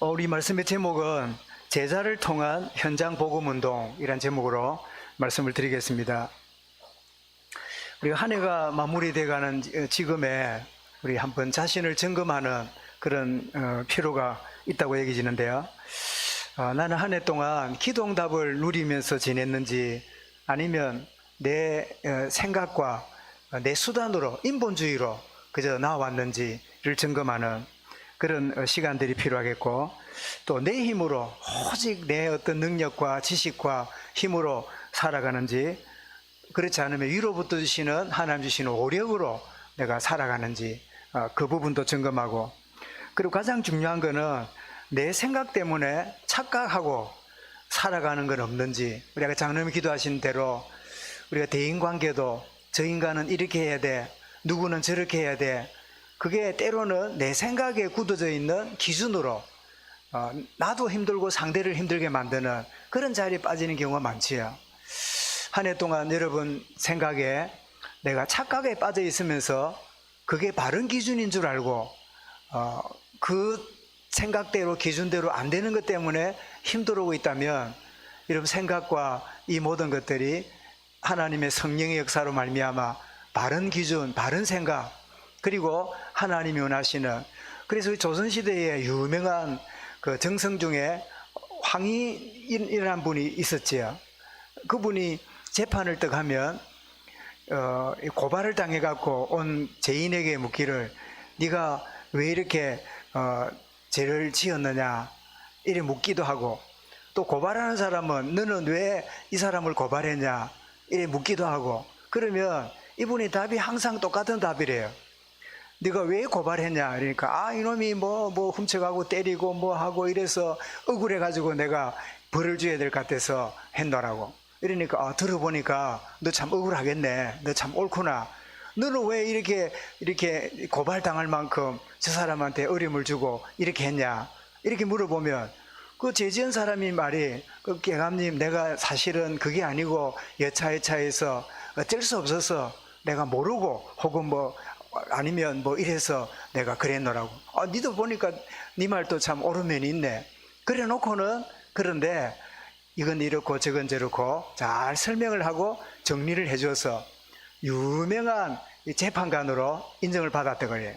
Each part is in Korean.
우리 말씀의 제목은 제자를 통한 현장 복음 운동이란 제목으로 말씀을 드리겠습니다. 우리가 한 해가 마무리돼가는 지금에 우리 한번 자신을 점검하는 그런 필요가 있다고 여겨지는데요. 나는 한 해 동안 기도응답을 누리면서 지냈는지, 아니면 내 생각과 내 수단으로 인본주의로 그저 나왔는지를 점검하는 그런 시간들이 필요하겠고, 또 내 힘으로 오직 내 어떤 능력과 지식과 힘으로 살아가는지, 그렇지 않으면 위로부터 주시는 하나님 주시는 오력으로 내가 살아가는지, 그 부분도 점검하고, 그리고 가장 중요한 거는 내 생각 때문에 착각하고 살아가는 건 없는지. 우리가 장로님이 기도하신 대로 우리가 대인관계도 저 인간은 이렇게 해야 돼, 누구는 저렇게 해야 돼, 그게 때로는 내 생각에 굳어져 있는 기준으로 나도 힘들고 상대를 힘들게 만드는 그런 자리에 빠지는 경우가 많지요. 한 해 동안 여러분 생각에 내가 착각에 빠져 있으면서 그게 바른 기준인 줄 알고 그 생각대로 기준대로 안 되는 것 때문에 힘들어오고 있다면, 여러분 생각과 이 모든 것들이 하나님의 성령의 역사로 말미암아 바른 기준, 바른 생각, 그리고 하나님이 원하시는, 그래서 조선시대에 유명한 그 정성 중에 황희인이라는 분이 있었지요. 그분이 재판을 딱 하면 고발을 당해갖고 온 죄인에게 묻기를, 네가 왜 이렇게 죄를 지었느냐 이래 묻기도 하고, 또 고발하는 사람은 너는 왜 이 사람을 고발했냐 이래 묻기도 하고, 그러면 이분이 답이 항상 똑같은 답이래요. 네가 왜 고발했냐 그러니까, 이놈이 뭐 훔쳐가고 때리고 뭐 하고 이래서 억울해가지고 내가 벌을 줘야 될 것 같아서 했노라고. 이러니까 들어보니까 너 참 억울하겠네, 너 참 옳구나, 너는 왜 이렇게 고발당할 만큼 저 사람한테 어려움을 주고 이렇게 했냐 이렇게 물어보면, 그 죄지은 사람이 말이, 그 계감님 내가 사실은 그게 아니고 여차여차해서 어쩔 수 없어서 내가 모르고 혹은 아니면 이래서 내가 그랬노라고. 니도 보니까 네 말도 참 옳은 면이 있네. 그래 놓고는, 그런데 이건 이렇고 저건 저렇고 잘 설명을 하고 정리를 해줘서 유명한 재판관으로 인정을 받았다 그래요.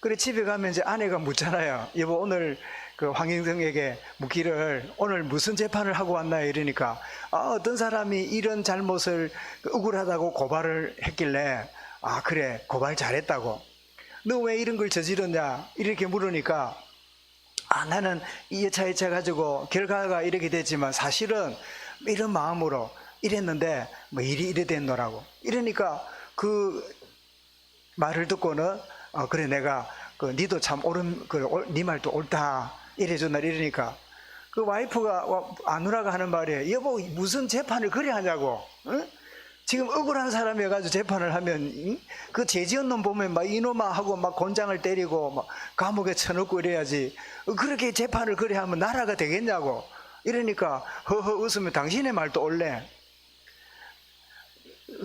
그래 집에 가면 이제 아내가 묻잖아요. 여보, 오늘 그 황영정에게 묻기를 오늘 무슨 재판을 하고 왔나요? 이러니까 어떤 사람이 이런 잘못을 억울하다고 고발을 했길래, 그래 고발 잘했다고. 너 왜 이런 걸 저질렀냐 이렇게 물으니까, 나는 이 여차여차 가지고 결과가 이렇게 됐지만 사실은 이런 마음으로 이랬는데 일이 이래 됐노라고. 이러니까 그 말을 듣고는 그래 내가 니도 참 옳은, 네 말도 옳다 이래줬나 이러니까, 그 와이프가 아누라가 하는 말이에요. 여보, 무슨 재판을 그래 하냐고. 응? 지금 억울한 사람이어가지고 재판을 하면 그 죄지은 놈 보면 막 이놈아 하고 막 곤장을 때리고 막 감옥에 쳐넣고 이래야지, 그렇게 재판을 그래 하면 나라가 되겠냐고. 이러니까 허허 웃으면 당신의 말도 옳네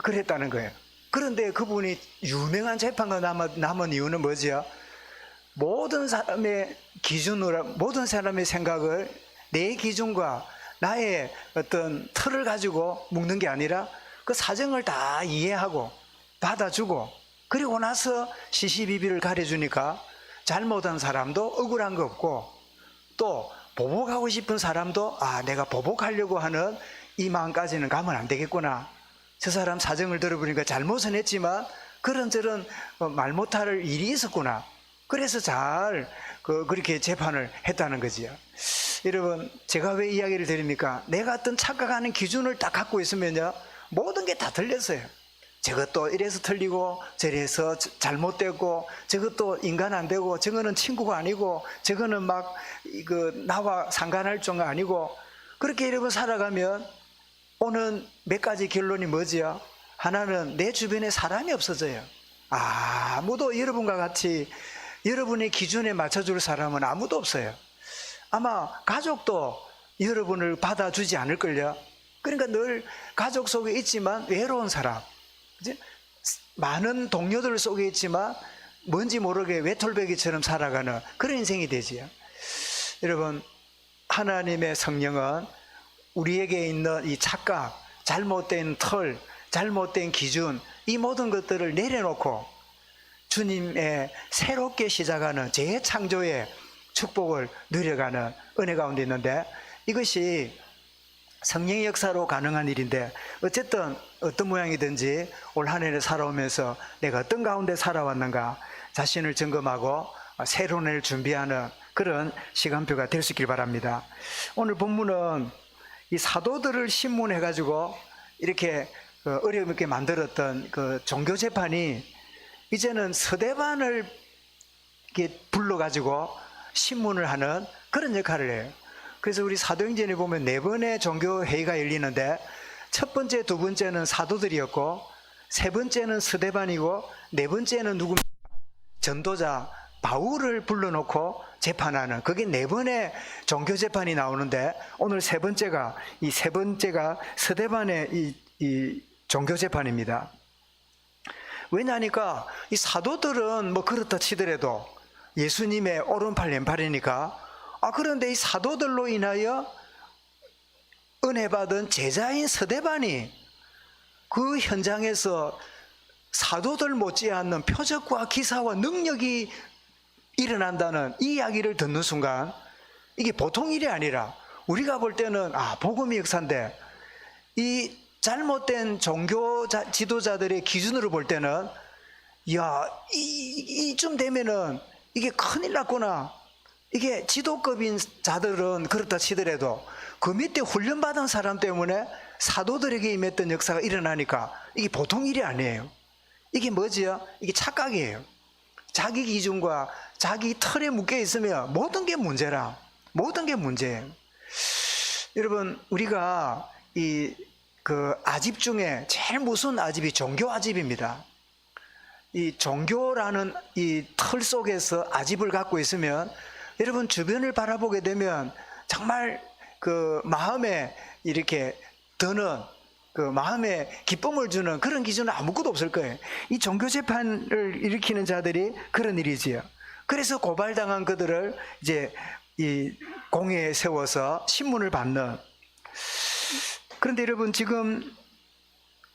그랬다는 거예요. 그런데 그분이 유명한 재판관 남은 이유는 뭐지요? 모든 사람의 기준으로, 모든 사람의 생각을 내 기준과 나의 어떤 틀을 가지고 묵는 게 아니라 그 사정을 다 이해하고 받아주고, 그리고 나서 시시비비를 가려주니까 잘못한 사람도 억울한 거 없고, 또 보복하고 싶은 사람도 내가 보복하려고 하는 이 마음까지는 가면 안 되겠구나, 저 사람 사정을 들어보니까 잘못은 했지만 그런저런 말 못할 일이 있었구나, 그래서 잘 그렇게 재판을 했다는 거지요. 여러분, 제가 왜 이야기를 드립니까? 내가 어떤 착각하는 기준을 딱 갖고 있으면요, 모든 게 다 틀렸어요. 저것도 이래서 틀리고 저래서 잘못되고, 저것도 인간 안 되고, 저거는 친구가 아니고, 저거는 막 나와 상관할 종가 아니고, 그렇게 여러분 살아가면 오는 몇 가지 결론이 뭐지요? 하나는 내 주변에 사람이 없어져요. 아무도 여러분과 같이 여러분의 기준에 맞춰줄 사람은 아무도 없어요. 아마 가족도 여러분을 받아주지 않을걸요. 그러니까 늘 가족 속에 있지만 외로운 사람, 많은 동료들 속에 있지만 뭔지 모르게 외톨배기처럼 살아가는 그런 인생이 되지요. 여러분, 하나님의 성령은 우리에게 있는 이 착각, 잘못된 틀, 잘못된 기준, 이 모든 것들을 내려놓고 주님의 새롭게 시작하는 재창조의 축복을 누려가는 은혜 가운데 있는데, 이것이 성령의 역사로 가능한 일인데, 어쨌든 어떤 모양이든지 올 한 해를 살아오면서 내가 어떤 가운데 살아왔는가 자신을 점검하고 새로운 해를 준비하는 그런 시간표가 될 수 있길 바랍니다. 오늘 본문은 이 사도들을 신문해가지고 이렇게 어려움 있게 만들었던 그 종교 재판이 이제는 서대반을 이렇게 불러가지고 신문을 하는 그런 역할을 해요. 그래서 우리 사도행전에 보면 4번의 종교회의가 열리는데, 첫 번째, 두 번째는 사도들이었고, 세 번째는 서대반이고, 네 번째는 누굽니까? 전도자 바울을 불러놓고 재판하는, 그게 4번의 종교재판이 나오는데, 오늘 세 번째가 서대반의 이 종교재판입니다. 왜냐하니까 이 사도들은 뭐 그렇다 치더라도 예수님의 오른팔 왼팔이니까, 그런데 이 사도들로 인하여 은혜 받은 제자인 서대반이 그 현장에서 사도들 못지않는 표적과 기사와 능력이 일어난다는 이 이야기를 듣는 순간, 이게 보통 일이 아니라 우리가 볼 때는 복음의 역사인데, 이 잘못된 종교 지도자들의 기준으로 볼 때는 이쯤 되면은 이게 큰일 났구나. 이게 지도급인 자들은 그렇다 치더라도 그 밑에 훈련받은 사람 때문에 사도들에게 임했던 역사가 일어나니까 이게 보통 일이 아니에요. 이게 뭐지요? 이게 착각이에요. 자기 기준과 자기 틀에 묶여 있으면 모든 게 문제라. 모든 게 문제예요. 여러분, 우리가 그 아집 중에 제일 무서운 아집이 종교 아집입니다. 이 종교라는 이 틀 속에서 아집을 갖고 있으면 여러분 주변을 바라보게 되면 정말 그 마음에 이렇게 드는, 그 마음에 기쁨을 주는 그런 기준은 아무것도 없을 거예요. 이 종교 재판을 일으키는 자들이 그런 일이지요. 그래서 고발당한 그들을 이제 이 공회에 세워서 신문을 받는. 그런데 여러분, 지금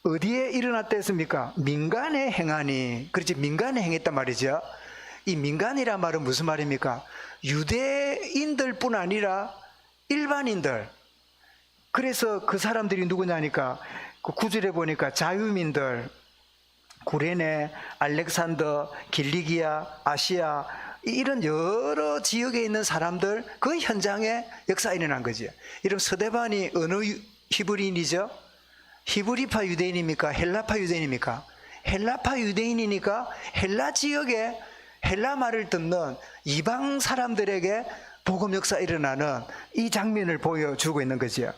어디에 일어났다 했습니까? 민간에 행하니. 그렇지, 민간에 행했단 말이죠. 이 민간이란 말은 무슨 말입니까? 유대인들 뿐 아니라 일반인들. 그래서 그 사람들이 누구냐니까, 그 9절에 보니까 자유민들, 구레네, 알렉산더, 길리기아, 아시아, 이런 여러 지역에 있는 사람들, 그 현장에 역사가 일어난 거지. 이런 서대반이 어느 히브리인이죠? 히브리파 유대인입니까? 헬라파 유대인입니까? 헬라파 유대인이니까 헬라 지역에 헬라 말을 듣는 이방 사람들에게 복음 역사 일어나는 이 장면을 보여주고 있는 거죠.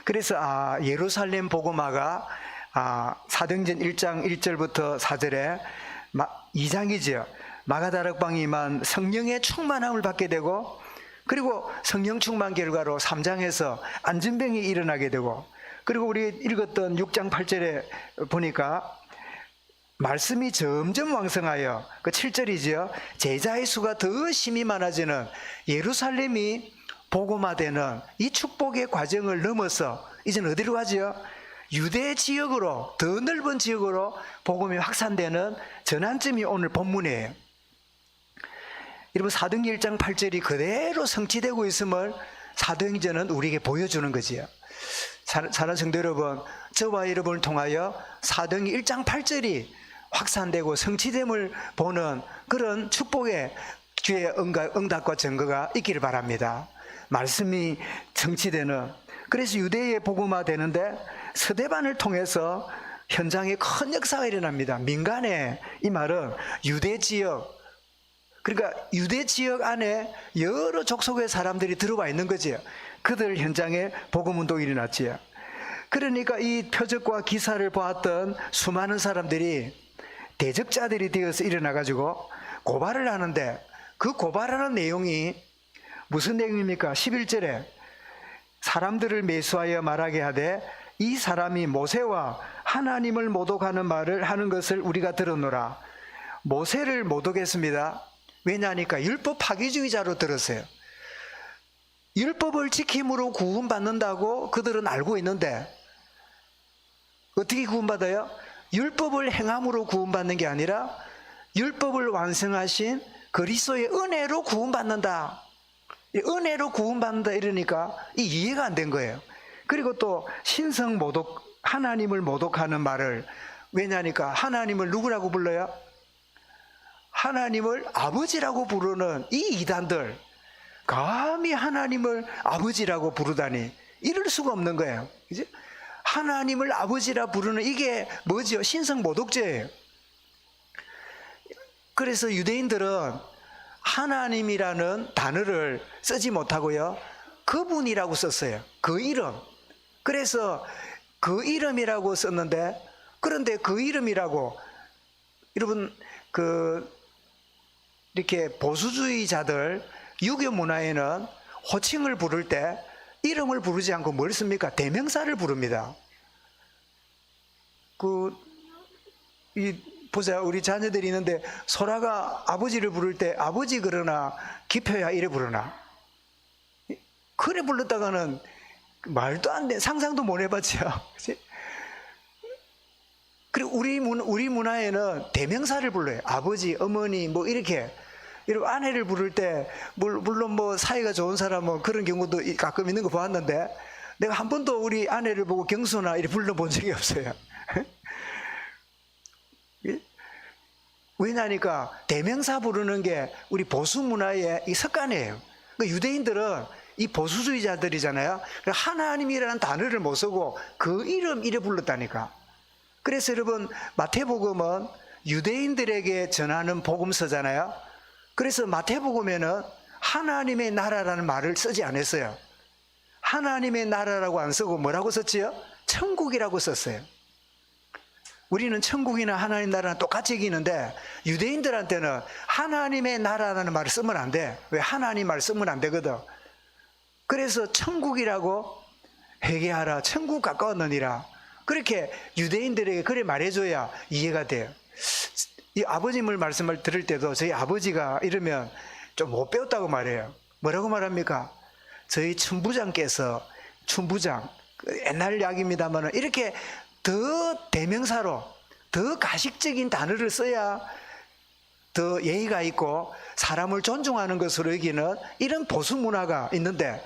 그래서 예루살렘 복음화가 사도행전 1장 1절부터 4절에 2장이죠. 마가다락방이만 성령의 충만함을 받게 되고, 그리고 성령 충만 결과로 3장에서 안진병이 일어나게 되고, 그리고 우리 읽었던 6장 8절에 보니까 말씀이 점점 왕성하여, 그 7절이지요. 제자의 수가 더 심히 많아지는 예루살렘이 복음화되는 이 축복의 과정을 넘어서 이제는 어디로 가지요? 유대 지역으로, 더 넓은 지역으로 복음이 확산되는 전환점이 오늘 본문이에요. 여러분, 사도행전 1장 8절이 그대로 성취되고 있음을 사도행전은 우리에게 보여주는 거지요. 사랑하는 성도 여러분, 저와 여러분을 통하여 사도행전 1장 8절이 확산되고 성취됨을 보는 그런 축복의 주의 응답과 증거가 있기를 바랍니다. 말씀이 성취되는, 그래서 유대의 복음화 되는데 서대반을 통해서 현장에 큰 역사가 일어납니다. 민간에, 이 말은 유대 지역, 그러니까 유대 지역 안에 여러 족속의 사람들이 들어와 있는 거지요. 그들 현장에 복음운동이 일어났지요. 그러니까 이 표적과 기사를 보았던 수많은 사람들이 대적자들이 되어서 일어나가지고 고발을 하는데, 그 고발하는 내용이 무슨 내용입니까? 11절에 사람들을 매수하여 말하게 하되 이 사람이 모세와 하나님을 모독하는 말을 하는 것을 우리가 들었노라. 모세를 모독했습니다. 왜냐하니까 율법 파기주의자로 들었어요. 율법을 지킴으로 구원받는다고 그들은 알고 있는데 어떻게 구원받아요? 율법을 행함으로 구원받는 게 아니라 율법을 완성하신 그리스도의 은혜로 구원받는다. 은혜로 구원받는다 이러니까 이해가 안 된 거예요. 그리고 또 신성 모독, 하나님을 모독하는 말을, 왜냐니까 하나님을 누구라고 불러요? 하나님을 아버지라고 부르는 이 이단들, 감히 하나님을 아버지라고 부르다니 이럴 수가 없는 거예요. 그죠? 하나님을 아버지라 부르는 이게 뭐죠? 신성 모독죄예요. 그래서 유대인들은 하나님이라는 단어를 쓰지 못하고요, 그분이라고 썼어요. 그 이름. 그래서 그 이름이라고 썼는데, 그런데 그 이름이라고, 여러분 이렇게 보수주의자들 유교 문화에는 호칭을 부를 때 이름을 부르지 않고 뭘 씁니까? 대명사를 부릅니다. 보세요. 우리 자녀들이 있는데 소라가 아버지를 부를 때 아버지 그러나 기표야 이래 부르나? 그래 불렀다가는 말도 안 돼. 상상도 못 해봤죠. 그치? 그리고 우리 문화에는 대명사를 불러요. 아버지, 어머니 뭐 이렇게. 이런 아내를 부를 때 물론 뭐 사이가 좋은 사람은 그런 경우도 가끔 있는 거 보았는데 내가 한 번도 우리 아내를 보고 경수나 이렇게 불러본 적이 없어요. 왜냐니까 대명사 부르는 게 우리 보수 문화의 이 습관이에요. 그러니까 유대인들은 이 보수주의자들이잖아요. 하나님이라는 단어를 못 쓰고 그 이름 이래 불렀다니까. 그래서 여러분 마태복음은 유대인들에게 전하는 복음서잖아요. 그래서 마태복음에는 하나님의 나라라는 말을 쓰지 않았어요. 하나님의 나라라고 안 쓰고 뭐라고 썼지요? 천국이라고 썼어요. 우리는 천국이나 하나님 나라는 똑같이 얘기하는데 유대인들한테는 하나님의 나라라는 말을 쓰면 안 돼. 왜? 하나님 말 쓰면 안 되거든. 그래서 천국이라고 회개하라, 천국 가까웠느니라, 그렇게 유대인들에게 그래 말해줘야 이해가 돼요. 이 아버님을 말씀을 들을 때도 저희 아버지가 이러면 좀 못 배웠다고 말해요. 뭐라고 말합니까? 저희 춘부장께서, 춘부장 옛날 이야기입니다만 이렇게 더 대명사로 더 가식적인 단어를 써야 더 예의가 있고 사람을 존중하는 것으로 여기는 이런 보수 문화가 있는데,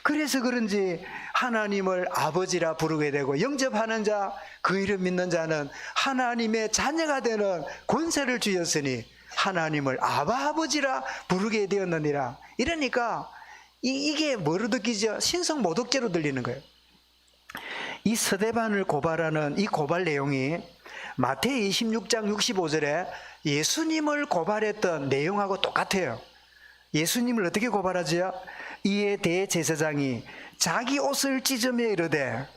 그래서 그런지 하나님을 아버지라 부르게 되고 영접하는 자, 그 이름 믿는 자는 하나님의 자녀가 되는 권세를 주셨으니 하나님을 아버지라 부르게 되었느니라. 이러니까 이게 뭐로 느끼죠? 신성 모독죄로 들리는 거예요. 이 스데반을 고발하는 이 고발 내용이 마태의 26장 65절에 예수님을 고발했던 내용하고 똑같아요. 예수님을 어떻게 고발하지요? 이에 대제사장이 자기 옷을 찢으며 이르되,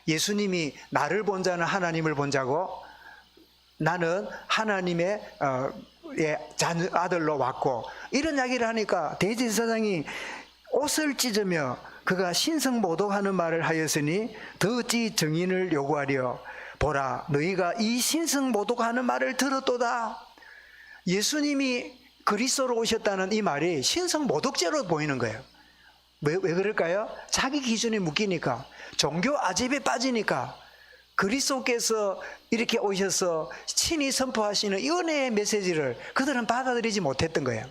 예수님이 나를 본 자는 하나님을 본 자고 나는 하나님의 아들로 왔고, 이런 이야기를 하니까 대제사장이 옷을 찢으며 그가 신성모독하는 말을 하였으니 더 어찌 증인을 요구하려? 보라, 너희가 이 신성모독하는 말을 들었도다. 예수님이 그리스도로 오셨다는 이 말이 신성모독죄로 보이는 거예요. 왜 그럴까요? 자기 기준에 묶이니까, 종교 아집에 빠지니까, 그리스도께서 이렇게 오셔서 친히 선포하시는 이 은혜의 메시지를 그들은 받아들이지 못했던 거예요.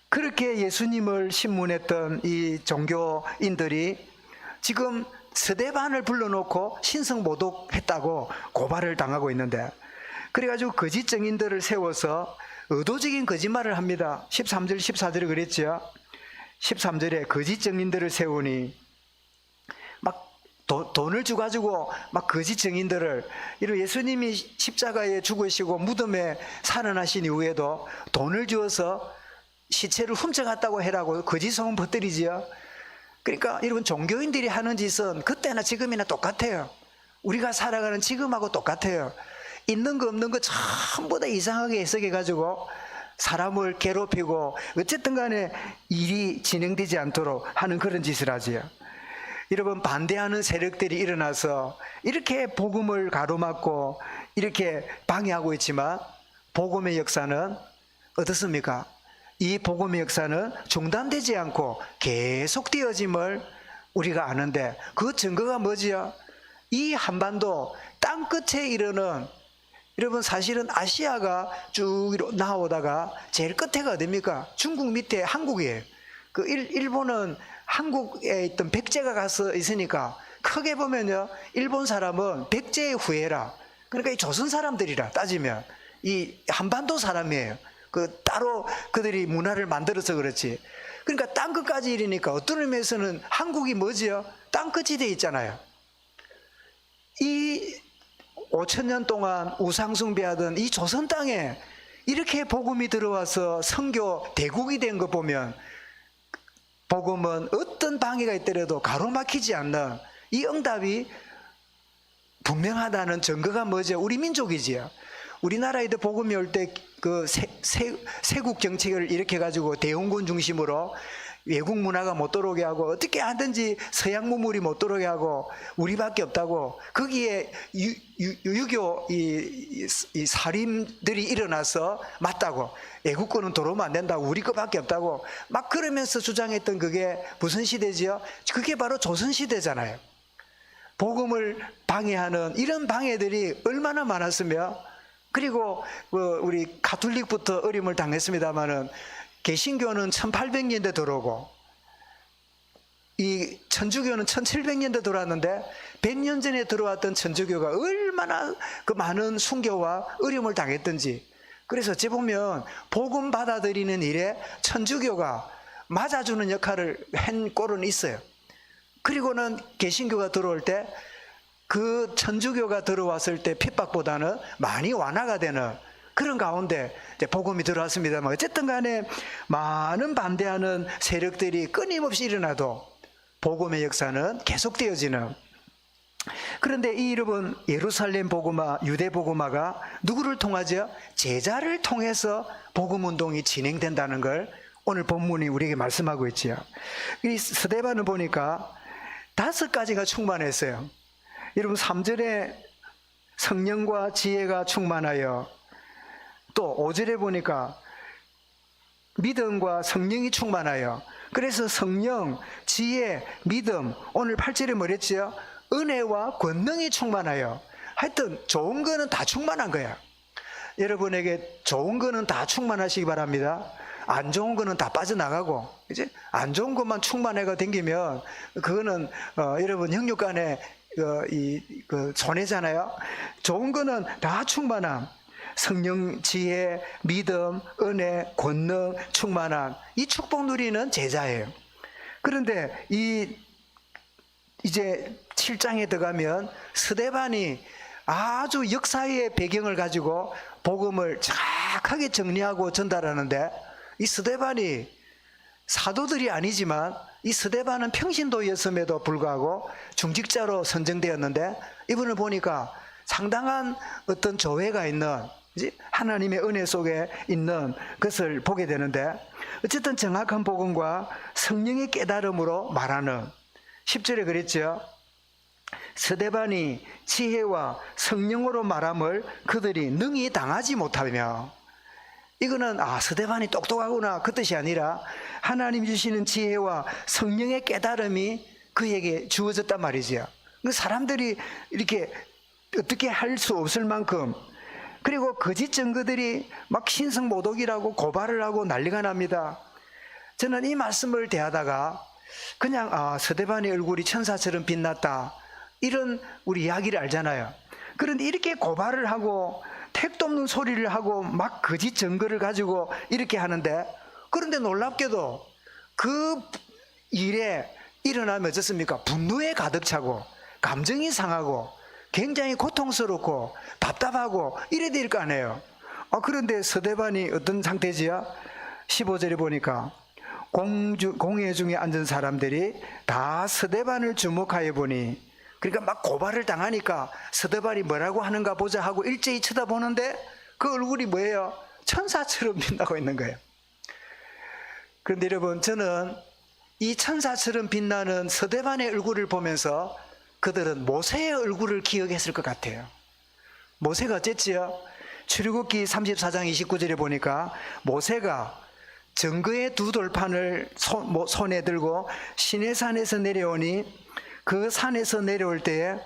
그렇게 예수님을 신문했던 이 종교인들이 지금 스데반을 불러놓고 신성모독했다고 고발을 당하고 있는데, 그래가지고 거짓 증인들을 세워서 의도적인 거짓말을 합니다. 13절 14절에 그랬죠. 13절에 거짓 증인들을 세우니 막 돈을 주가지고 막 거짓 증인들을, 이런 예수님이 십자가에 죽으시고 무덤에 살아나신 이후에도 돈을 주어서 시체를 훔쳐갔다고 해라고 거짓 소문 퍼뜨리지요. 그러니까 여러분, 종교인들이 하는 짓은 그때나 지금이나 똑같아요. 우리가 살아가는 지금하고 똑같아요. 있는 거 없는 거 전부 다 이상하게 해석해가지고 사람을 괴롭히고 어쨌든 간에 일이 진행되지 않도록 하는 그런 짓을 하지요. 여러분, 반대하는 세력들이 일어나서 이렇게 복음을 가로막고 이렇게 방해하고 있지만 복음의 역사는 어떻습니까? 이 복음의 역사는 중단되지 않고 계속되어짐을 우리가 아는데, 그 증거가 뭐지요? 이 한반도 땅끝에 이르는, 여러분 사실은 아시아가 쭉 나오다가 제일 끝에가 어딥니까? 중국 밑에 한국이에요. 그 일본은 한국에 있던 백제가 가서 있으니까 크게 보면요, 일본 사람은 백제의 후예라. 그러니까 이 조선 사람들이라 따지면 이 한반도 사람이에요. 그 따로 그들이 문화를 만들어서 그렇지. 그러니까 땅끝까지 이르니까 어떤 의미에서는 한국이 뭐지요? 땅끝이 돼 있잖아요. 이 5,000년 동안 우상숭배하던 이 조선 땅에 이렇게 복음이 들어와서 선교 대국이 된 거 보면, 복음은 어떤 방해가 있더라도 가로막히지 않는 이 응답이 분명하다는 증거가 뭐죠? 우리 민족이지요. 우리나라에도 복음이 올 때 그 세국 정책을 일으켜 가지고 대원군 중심으로 외국 문화가 못 들어오게 하고, 어떻게 하든지 서양 문물이 못 들어오게 하고, 우리밖에 없다고, 거기에 유교 이 살인들이 일어나서 맞다고, 외국권은 들어오면 안 된다고, 우리 거밖에 없다고 막 그러면서 주장했던, 그게 무슨 시대지요? 그게 바로 조선시대잖아요. 복음을 방해하는 이런 방해들이 얼마나 많았으며, 그리고 우리 가톨릭부터 어림을 당했습니다마는 개신교는 1800년대 들어오고 이 천주교는 1700년대 들어왔는데, 100년 전에 들어왔던 천주교가 얼마나 그 많은 순교와 어려움을 당했던지. 그래서 어찌 보면 복음 받아들이는 일에 천주교가 맞아주는 역할을 한 꼴은 있어요. 그리고는 개신교가 들어올 때 그 천주교가 들어왔을 때 핍박보다는 많이 완화가 되는 그런 가운데 이제 복음이 들어왔습니다만, 어쨌든 간에 많은 반대하는 세력들이 끊임없이 일어나도 복음의 역사는 계속되어지는. 그런데 이 여러분, 예루살렘 복음화, 유대 복음화가 누구를 통하죠? 제자를 통해서 복음 운동이 진행된다는 걸 오늘 본문이 우리에게 말씀하고 있지요. 이 스데반을 보니까 5가지가 충만했어요. 여러분 3절에 성령과 지혜가 충만하여, 또 5절에 보니까 믿음과 성령이 충만하여. 그래서 성령, 지혜, 믿음, 오늘 8절에 뭐랬지요? 은혜와 권능이 충만하여. 하여튼 좋은 거는 다 충만한 거야. 여러분에게 좋은 거는 다 충만하시기 바랍니다. 안 좋은 거는 다 빠져나가고, 이제 안 좋은 것만 충만해가 댕기면 그거는 여러분 형육 간에 손해잖아요. 좋은 거는 다 충만함. 성령, 지혜, 믿음, 은혜, 권능, 충만함. 이 축복 누리는 제자예요. 그런데 이제 7장에 들어가면 스데반이 아주 역사의 배경을 가지고 복음을 정확하게 정리하고 전달하는데, 이 스데반이 사도들이 아니지만 이 스데반은 평신도였음에도 불구하고 중직자로 선정되었는데, 이분을 보니까 상당한 어떤 조회가 있는, 하나님의 은혜 속에 있는 것을 보게 되는데, 어쨌든 정확한 복음과 성령의 깨달음으로 말하는, 10절에 그랬죠. 스데반이 지혜와 성령으로 말함을 그들이 능히 당하지 못하며. 이거는 스데반이 똑똑하구나 그 뜻이 아니라 하나님 주시는 지혜와 성령의 깨달음이 그에게 주어졌단 말이지요. 사람들이 이렇게 어떻게 할 수 없을 만큼, 그리고 거짓 증거들이 막 신성모독이라고 고발을 하고 난리가 납니다. 저는 이 말씀을 대하다가 그냥 스데반의 얼굴이 천사처럼 빛났다, 이런 우리 이야기를 알잖아요. 그런데 이렇게 고발을 하고 택도 없는 소리를 하고 막 거짓 증거를 가지고 이렇게 하는데, 그런데 놀랍게도 그 일에 일어나면 어떻습니까? 분노에 가득 차고 감정이 상하고 굉장히 고통스럽고 답답하고 이래 될 거 아니에요. 그런데 스데반이 어떤 상태지요? 15절에 보니까 공회 중에 앉은 사람들이 다 스데반을 주목하여 보니, 그러니까 막 고발을 당하니까 스데반이 뭐라고 하는가 보자 하고 일제히 쳐다보는데 그 얼굴이 뭐예요? 천사처럼 빛나고 있는 거예요. 그런데 여러분, 저는 이 천사처럼 빛나는 스데반의 얼굴을 보면서 그들은 모세의 얼굴을 기억했을 것 같아요. 모세가 어쨌지요? 출애굽기 34장 29절에 보니까 모세가 증거의 두 돌판을 손에 들고 시내산에서 내려오니 그 산에서 내려올 때에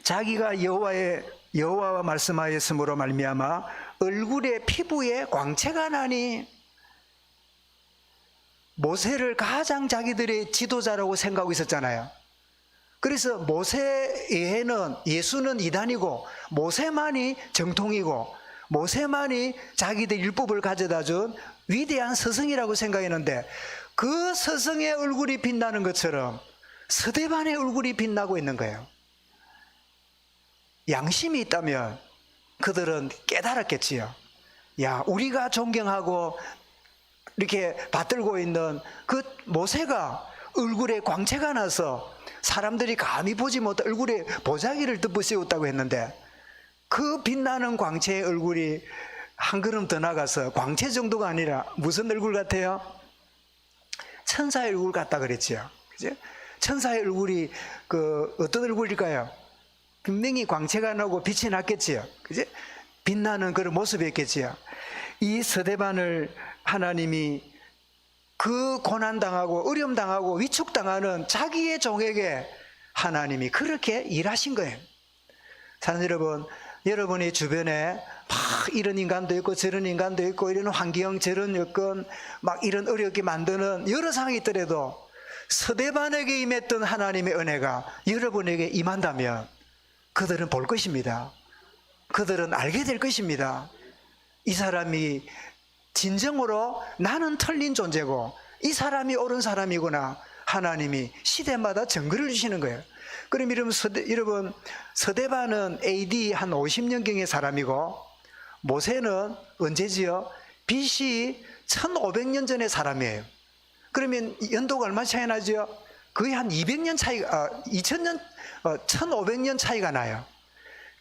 자기가 여호와와 말씀하였으므로 말미암아 얼굴에 피부에 광채가 나니, 모세를 가장 자기들의 지도자라고 생각하고 있었잖아요. 그래서 모세 외에는 예수는 이단이고 모세만이 정통이고 모세만이 자기들 율법을 가져다 준 위대한 스승이라고 생각했는데, 그 스승의 얼굴이 빛나는 것처럼 스데반의 얼굴이 빛나고 있는 거예요. 양심이 있다면 그들은 깨달았겠지요. 야, 우리가 존경하고 이렇게 받들고 있는 그 모세가 얼굴에 광채가 나서 사람들이 감히 보지 못한 얼굴에 보자기를 덮어씌웠다고 했는데, 그 빛나는 광채의 얼굴이 한 걸음 더 나가서 광채 정도가 아니라 무슨 얼굴 같아요? 천사의 얼굴 같다 그랬지요. 그죠? 천사의 얼굴이 어떤 얼굴일까요? 분명히 광채가 나고 빛이 났겠지요. 그죠? 빛나는 그런 모습이었겠지요. 이 스데반을 하나님이 그 고난당하고 어려움당하고 위축당하는 자기의 종에게 하나님이 그렇게 일하신 거예요. 사는 여러분, 여러분의 주변에 막 이런 인간도 있고 저런 인간도 있고 이런 환경, 저런 여건, 막 이런 어렵게 만드는 여러 상황이 있더라도 스데반에게 임했던 하나님의 은혜가 여러분에게 임한다면 그들은 볼 것입니다. 그들은 알게 될 것입니다. 이 사람이 진정으로 나는 틀린 존재고 이 사람이 옳은 사람이구나. 하나님이 시대마다 증거를 주시는 거예요. 그럼 여러분, 스데반은 AD 한 50년경의 사람이고 모세는 언제지요? BC 1500년 전의 사람이에요. 그러면 연도가 얼마 차이 나죠? 거의 한 200년 차이가, 2000년, 1500년 차이가 나요.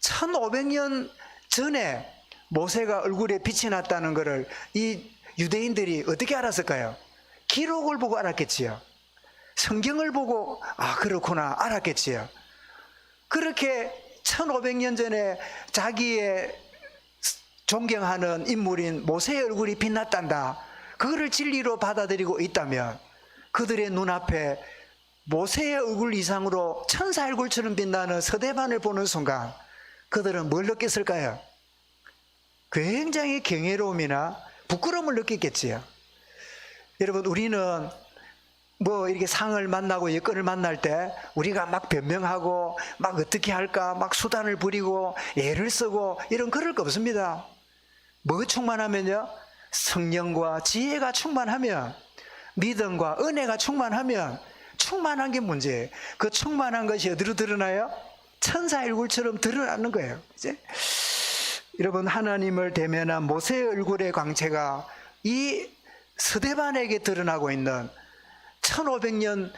1500년 전에 모세가 얼굴에 빛이 났다는 것을 이 유대인들이 어떻게 알았을까요? 기록을 보고 알았겠지요. 성경을 보고 그렇구나 알았겠지요. 그렇게 1500년 전에 자기의 존경하는 인물인 모세의 얼굴이 빛났단다, 그거를 진리로 받아들이고 있다면 그들의 눈앞에 모세의 얼굴 이상으로 천사 얼굴처럼 빛나는 스데반을 보는 순간 그들은 뭘 느꼈을까요? 굉장히 경외로움이나 부끄러움을 느꼈겠지요. 여러분, 우리는 이렇게 상을 만나고 여건을 만날 때 우리가 막 변명하고 막 어떻게 할까 막 수단을 부리고 애를 쓰고 이런 그럴 거 없습니다. 뭐 충만하면요? 성령과 지혜가 충만하면, 믿음과 은혜가 충만하면, 충만한 게 문제예요. 그 충만한 것이 어디로 드러나요? 천사 얼굴처럼 드러나는 거예요. 이제 여러분, 하나님을 대면한 모세의 얼굴의 광채가 이 스데반에게 드러나고 있는 1500년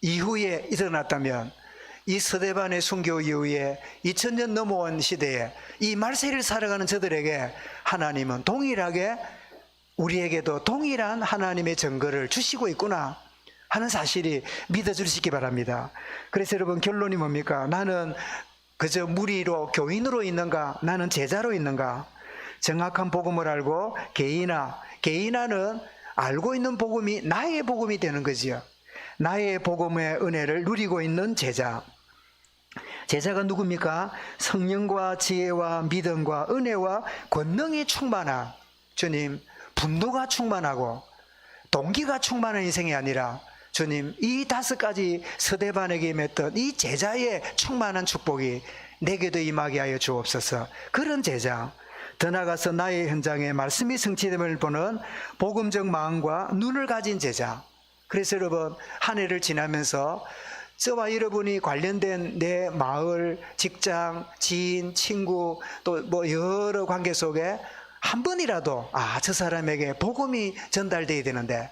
이후에 일어났다면, 이 스데반의 순교 이후에 2000년 넘어온 시대에 이 말세를 살아가는 저들에게 하나님은 동일하게 우리에게도 동일한 하나님의 증거를 주시고 있구나 하는 사실이 믿어주시기 바랍니다. 그래서 여러분, 결론이 뭡니까? 나는 그저 무리로 교인으로 있는가? 나는 제자로 있는가? 정확한 복음을 알고 개인화는 알고 있는 복음이 나의 복음이 되는 거지요. 나의 복음의 은혜를 누리고 있는 제자. 제자가 누굽니까? 성령과 지혜와 믿음과 은혜와 권능이 충만한, 주님, 분노가 충만하고 동기가 충만한 인생이 아니라 주님, 이 5가지 스데반에게 임했던 이 제자의 충만한 축복이 내게도 임하게 하여 주옵소서. 그런 제자, 더 나아가서 나의 현장에 말씀이 성취됨을 보는 복음적 마음과 눈을 가진 제자. 그래서 여러분, 한 해를 지나면서 저와 여러분이 관련된 내 마을, 직장, 지인, 친구, 또 여러 관계 속에 한 번이라도 저 사람에게 복음이 전달되어야 되는데,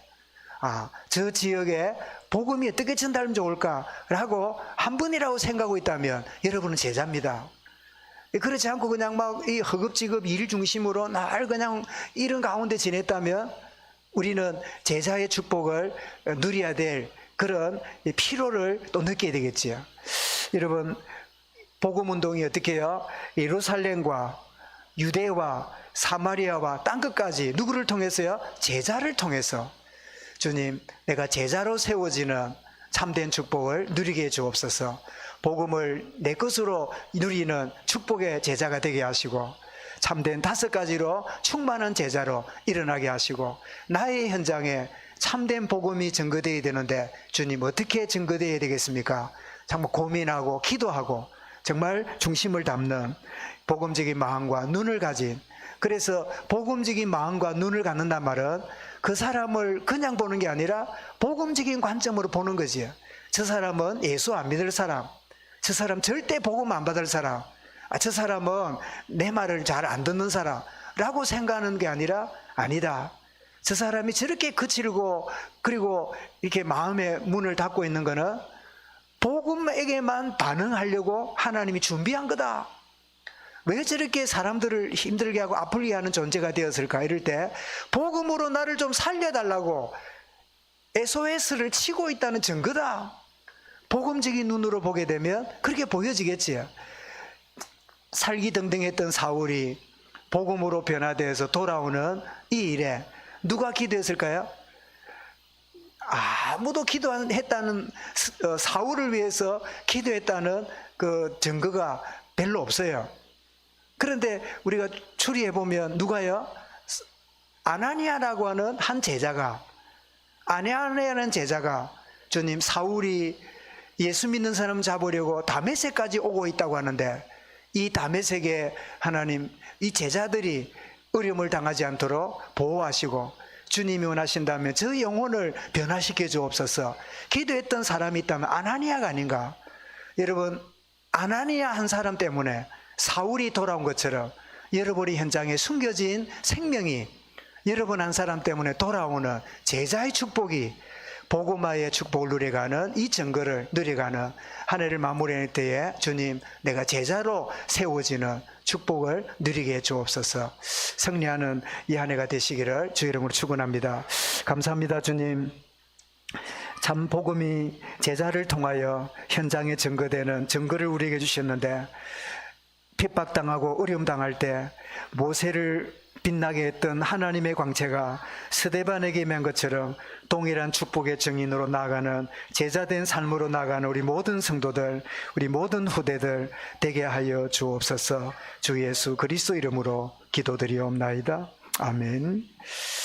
저 지역에 복음이 어떻게 전달하면 좋을까라고 한 번이라고 생각하고 있다면 여러분은 제자입니다. 그렇지 않고 그냥 막 이 허겁지겁 일 중심으로 날 그냥 이런 가운데 지냈다면 우리는 제자의 축복을 누려야 될 그런 피로를 또 느끼게 되겠지요. 여러분, 복음운동이 어떻게 해요? 예루살렘과 유대와 사마리아와 땅끝까지 누구를 통해서요? 제자를 통해서 주님, 내가 제자로 세워지는 참된 축복을 누리게 해 주옵소서. 복음을 내 것으로 누리는 축복의 제자가 되게 하시고 참된 5가지로 충만한 제자로 일어나게 하시고 나의 현장에 참된 복음이 증거되어야 되는데 주님 어떻게 증거되어야 되겠습니까? 정말 고민하고 기도하고 정말 중심을 담는 복음적인 마음과 눈을 가진, 그래서 복음적인 마음과 눈을 갖는단 말은 그 사람을 그냥 보는 게 아니라 복음적인 관점으로 보는 거지요. 저 사람은 예수 안 믿을 사람, 저 사람 절대 복음 안 받을 사람, 저 사람은 내 말을 잘 안 듣는 사람 라고 생각하는 게 아니라 아니다, 저 사람이 저렇게 거칠고 그리고 이렇게 마음의 문을 닫고 있는 거는 복음에게만 반응하려고 하나님이 준비한 거다. 왜 저렇게 사람들을 힘들게 하고 아프게 하는 존재가 되었을까? 이럴 때 복음으로 나를 좀 살려달라고 SOS를 치고 있다는 증거다. 복음적인 눈으로 보게 되면 그렇게 보여지겠지요. 살기등등했던 사울이 복음으로 변화되어서 돌아오는 이 일에 누가 기도했을까요? 아무도 기도했다는, 사울을 위해서 기도했다는 그 증거가 별로 없어요. 그런데 우리가 추리해 보면 누가요? 아나니아라고 하는 한 제자가, 아나니아라는 제자가 주님, 사울이 예수 믿는 사람 잡으려고 다메섹까지 오고 있다고 하는데 이 다메섹에 하나님, 이 제자들이 어려움을 당하지 않도록 보호하시고 주님이 원하신다면 저 영혼을 변화시켜 주옵소서. 기도했던 사람이 있다면 아나니아가 아닌가? 여러분, 아나니아 한 사람 때문에 사울이 돌아온 것처럼 여러분의 현장에 숨겨진 생명이 여러분 한 사람 때문에 돌아오는 제자의 축복이, 복음화의 축복을 누려가는 이 증거를 누려가는 한 해를 마무리할 때에 주님, 내가 제자로 세워지는 축복을 누리게 해 주옵소서. 승리하는 이 한 해가 되시기를 주 이름으로 축원합니다. 감사합니다. 주님, 참 복음이 제자를 통하여 현장에 증거되는 증거를 우리에게 주셨는데, 핍박당하고 어려움 당할 때 모세를 빛나게 했던 하나님의 광채가 스데반에게 임한 것처럼 동일한 축복의 증인으로 나아가는, 제자된 삶으로 나아가는 우리 모든 성도들, 우리 모든 후대들 되게 하여 주옵소서. 주 예수 그리스도 이름으로 기도드리옵나이다. 아멘.